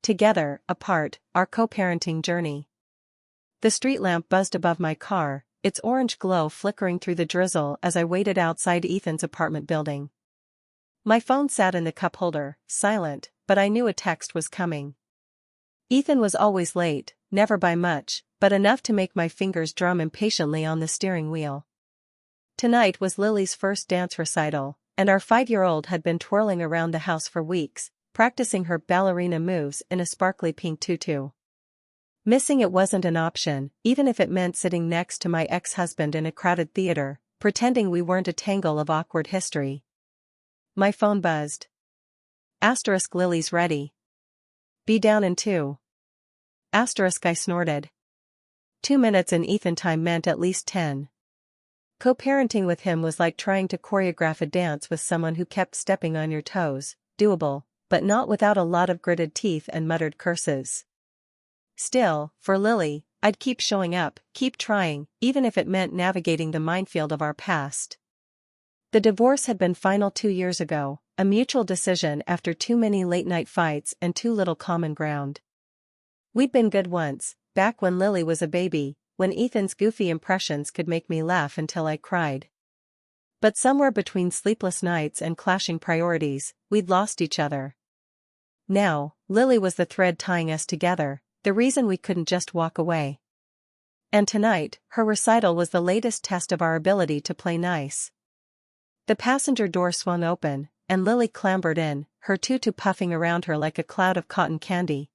Together, apart, our co-parenting journey. The street lamp buzzed above my car, its orange glow flickering through the drizzle as I waited outside Ethan's apartment building. My phone sat in the cup holder, silent, but I knew a text was coming. Ethan was always late, never by much, but enough to make my fingers drum impatiently on the steering wheel. Tonight was Lily's first dance recital, and our 5-year-old had been twirling around the house for weeks, practicing her ballerina moves in a sparkly pink tutu. Missing it wasn't an option, even if it meant sitting next to my ex-husband in a crowded theater, pretending we weren't a tangle of awkward history. My phone buzzed. Asterisk Lily's ready. Be down in 2. Asterisk I snorted. 2 minutes in Ethan time meant at least 10. Co-parenting with him was like trying to choreograph a dance with someone who kept stepping on your toes, doable, but not without a lot of gritted teeth and muttered curses. Still, for Lily, I'd keep showing up, keep trying, even if it meant navigating the minefield of our past. The divorce had been final 2 years ago, a mutual decision after too many late-night fights and too little common ground. We'd been good once, back when Lily was a baby, when Ethan's goofy impressions could make me laugh until I cried. But somewhere between sleepless nights and clashing priorities, we'd lost each other. Now, Lily was the thread tying us together, the reason we couldn't just walk away. And tonight, her recital was the latest test of our ability to play nice. The passenger door swung open, and Lily clambered in, her tutu puffing around her like a cloud of cotton candy.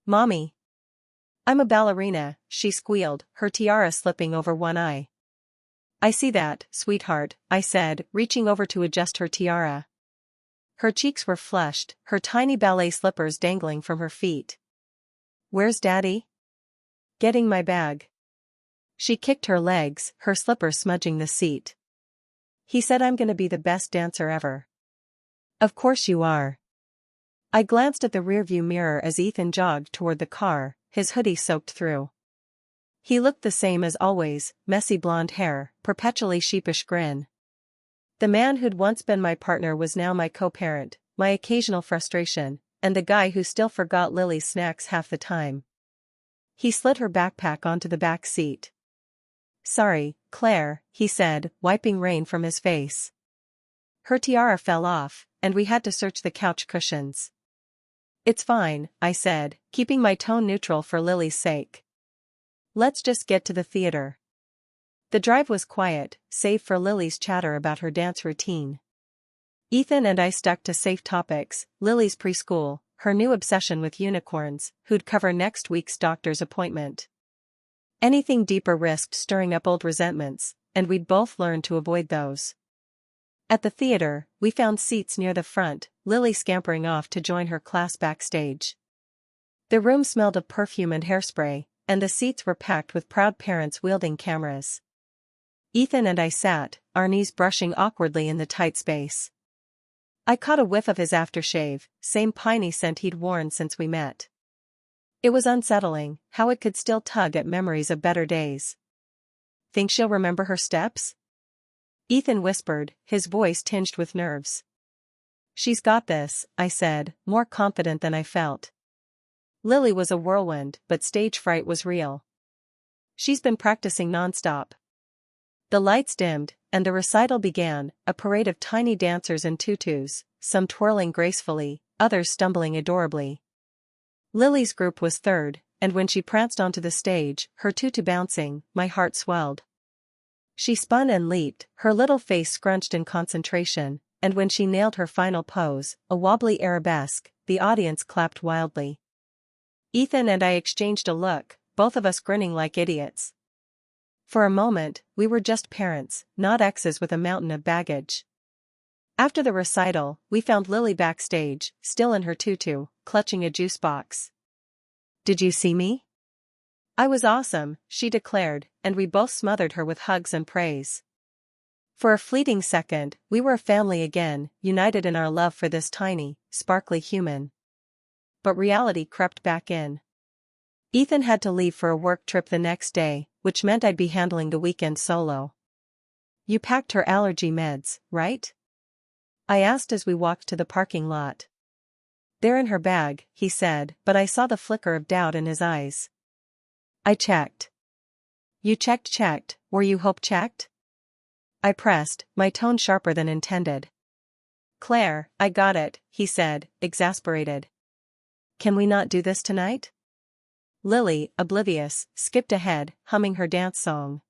"Mommy. I'm a ballerina," she squealed, her tiara slipping over one eye. "I see that, sweetheart," I said, reaching over to adjust her tiara. Her cheeks were flushed, her tiny ballet slippers dangling from her feet. "Where's Daddy?" "Getting my bag." She kicked her legs, her slippers smudging the seat. "He said I'm gonna be the best dancer ever." "Of course you are." I glanced at the rearview mirror as Ethan jogged toward the car, his hoodie soaked through. He looked the same as always, messy blonde hair, perpetually sheepish grin. The man who'd once been my partner was now my co-parent, my occasional frustration, and the guy who still forgot Lily's snacks half the time. He slid her backpack onto the back seat. "Sorry, Claire," he said, wiping rain from his face. Her tiara fell off, and we had to search the couch cushions. "It's fine," I said, keeping my tone neutral for Lily's sake. "Let's just get to the theater." The drive was quiet, save for Lily's chatter about her dance routine. Ethan and I stuck to safe topics: Lily's preschool, her new obsession with unicorns, who'd cover next week's doctor's appointment. Anything deeper risked stirring up old resentments, and we'd both learned to avoid those. At the theater, we found seats near the front, Lily scampering off to join her class backstage. The room smelled of perfume and hairspray, and the seats were packed with proud parents wielding cameras. Ethan and I sat, our knees brushing awkwardly in the tight space. I caught a whiff of his aftershave, same piney scent he'd worn since we met. It was unsettling, how it could still tug at memories of better days. "Think she'll remember her steps?" Ethan whispered, his voice tinged with nerves. "She's got this," I said, more confident than I felt. Lily was a whirlwind, but stage fright was real. "She's been practicing nonstop." The lights dimmed, and the recital began, a parade of tiny dancers in tutus, some twirling gracefully, others stumbling adorably. Lily's group was third, and when she pranced onto the stage, her tutu bouncing, my heart swelled. She spun and leaped, her little face scrunched in concentration, and when she nailed her final pose, a wobbly arabesque, the audience clapped wildly. Ethan and I exchanged a look, both of us grinning like idiots. For a moment, we were just parents, not exes with a mountain of baggage. After the recital, we found Lily backstage, still in her tutu, clutching a juice box. "Did you see me?" "I was awesome," she declared, and we both smothered her with hugs and praise. For a fleeting second, we were a family again, united in our love for this tiny, sparkly human. But reality crept back in. Ethan had to leave for a work trip the next day, which meant I'd be handling the weekend solo. "You packed her allergy meds, right?" I asked as we walked to the parking lot. They're in her bag, he said, but I saw the flicker of doubt in his eyes. I checked. You checked, were you hope checked? I pressed, my tone sharper than intended. Claire, I got it, he said, exasperated. Can we not do this tonight? Lily, oblivious, skipped ahead, humming her dance song.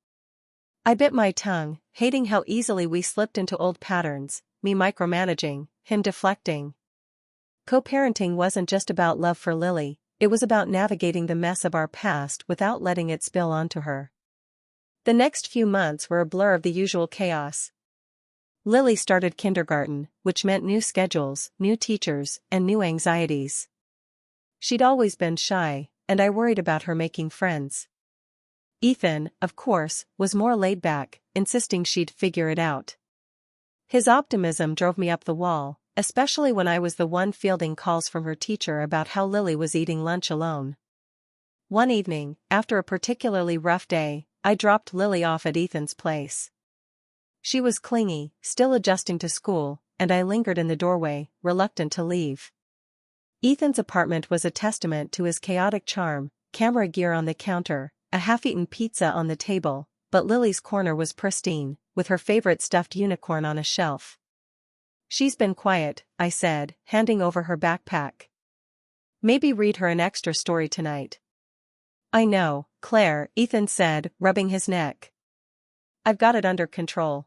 I bit my tongue, hating how easily we slipped into old patterns, me micromanaging, him deflecting. Co-parenting wasn't just about love for Lily, it was about navigating the mess of our past without letting it spill onto her. The next few months were a blur of the usual chaos. Lily started kindergarten, which meant new schedules, new teachers, and new anxieties. She'd always been shy, and I worried about her making friends. Ethan, of course, was more laid back, insisting she'd figure it out. His optimism drove me up the wall, especially when I was the one fielding calls from her teacher about how Lily was eating lunch alone. One evening, after a particularly rough day, I dropped Lily off at Ethan's place. She was clingy, still adjusting to school, and I lingered in the doorway, reluctant to leave. Ethan's apartment was a testament to his chaotic charm, camera gear on the counter, a half-eaten pizza on the table, but Lily's corner was pristine, with her favorite stuffed unicorn on a shelf. She's been quiet, I said, handing over her backpack. Maybe read her an extra story tonight. I know, Claire, Ethan said, rubbing his neck. I've got it under control.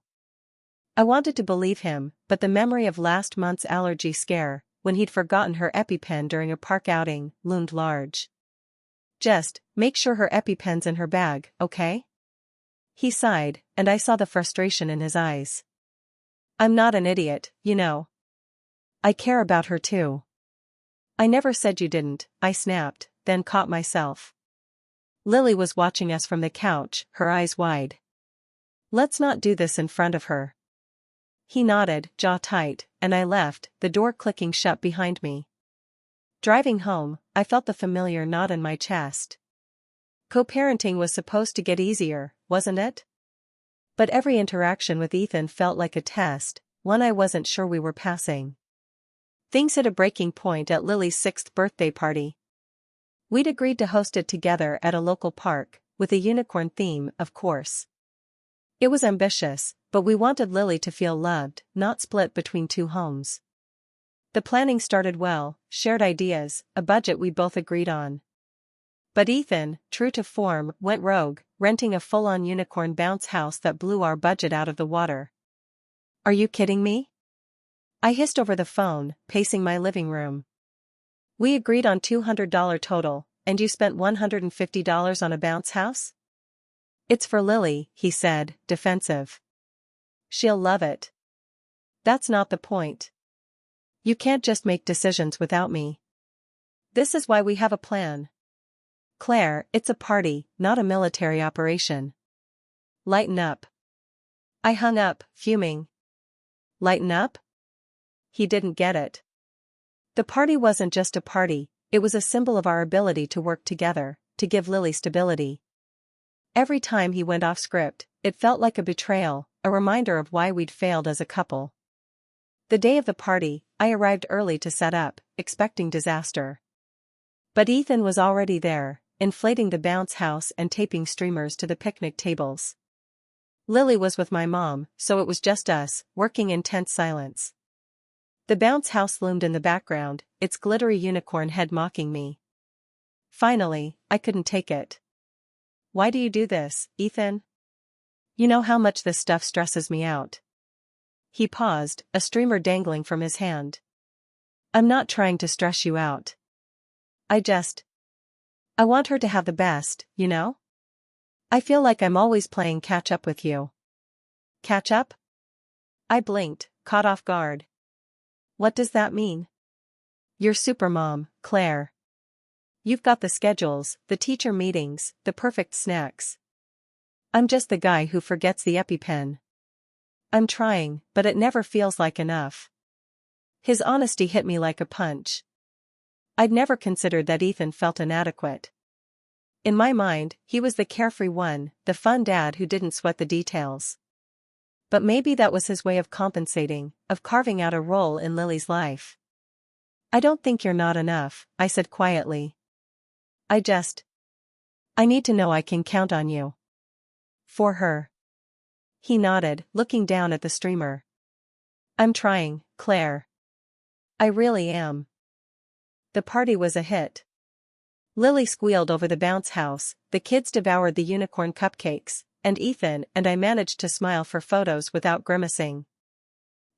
I wanted to believe him, but the memory of last month's allergy scare, when he'd forgotten her EpiPen during a park outing, loomed large. Just, make sure her EpiPen's in her bag, okay? He sighed, and I saw the frustration in his eyes. I'm not an idiot, you know. I care about her too. I never said you didn't, I snapped, then caught myself. Lily was watching us from the couch, her eyes wide. Let's not do this in front of her. He nodded, jaw tight, and I left, the door clicking shut behind me. Driving home, I felt the familiar knot in my chest. Co-parenting was supposed to get easier, wasn't it? But every interaction with Ethan felt like a test, one I wasn't sure we were passing. Things hit a breaking point at Lily's 6th birthday party. We'd agreed to host it together at a local park, with a unicorn theme, of course. It was ambitious, but we wanted Lily to feel loved, not split between two homes. The planning started well, shared ideas, a budget we both agreed on. But Ethan, true to form, went rogue, renting a full-on unicorn bounce house that blew our budget out of the water. Are you kidding me? I hissed over the phone, pacing my living room. We agreed on $200 total, and you spent $150 on a bounce house? It's for Lily, he said, defensive. She'll love it. That's not the point. You can't just make decisions without me. This is why we have a plan. Claire, it's a party, not a military operation. Lighten up. I hung up, fuming. Lighten up? He didn't get it. The party wasn't just a party, it was a symbol of our ability to work together, to give Lily stability. Every time he went off script, it felt like a betrayal, a reminder of why we'd failed as a couple. The day of the party, I arrived early to set up, expecting disaster. But Ethan was already there, inflating the bounce house and taping streamers to the picnic tables. Lily was with my mom, so it was just us, working in tense silence. The bounce house loomed in the background, its glittery unicorn head mocking me. Finally, I couldn't take it. Why do you do this, Ethan? You know how much this stuff stresses me out. He paused, a streamer dangling from his hand. I'm not trying to stress you out. I want her to have the best, you know? I feel like I'm always playing catch up with you. Catch up? I blinked, caught off guard. What does that mean? You're supermom, Claire. You've got the schedules, the teacher meetings, the perfect snacks. I'm just the guy who forgets the EpiPen. I'm trying, but it never feels like enough. His honesty hit me like a punch. I'd never considered that Ethan felt inadequate. In my mind, he was the carefree one, the fun dad who didn't sweat the details. But maybe that was his way of compensating, of carving out a role in Lily's life. I don't think you're not enough, I said quietly. I need to know I can count on you. For her. He nodded, looking down at the streamer. I'm trying, Claire. I really am. The party was a hit. Lily squealed over the bounce house, the kids devoured the unicorn cupcakes, and Ethan and I managed to smile for photos without grimacing.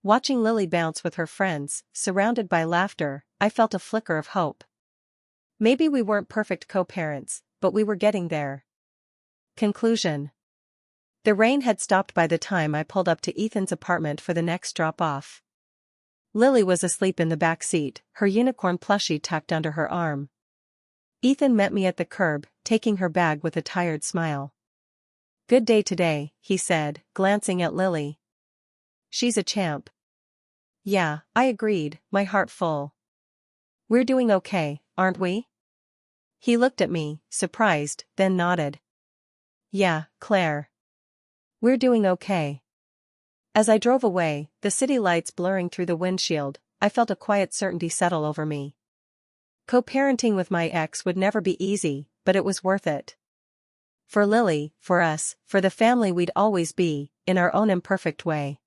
Watching Lily bounce with her friends, surrounded by laughter, I felt a flicker of hope. Maybe we weren't perfect co-parents, but we were getting there. Conclusion. The rain had stopped by the time I pulled up to Ethan's apartment for the next drop-off. Lily was asleep in the back seat, her unicorn plushie tucked under her arm. Ethan met me at the curb, taking her bag with a tired smile. Good day today, he said, glancing at Lily. She's a champ. Yeah, I agreed, my heart full. We're doing okay, aren't we? He looked at me, surprised, then nodded. Yeah, Claire. We're doing okay. As I drove away, the city lights blurring through the windshield, I felt a quiet certainty settle over me. Co-parenting with my ex would never be easy, but it was worth it. For Lily, for us, for the family we'd always be, in our own imperfect way.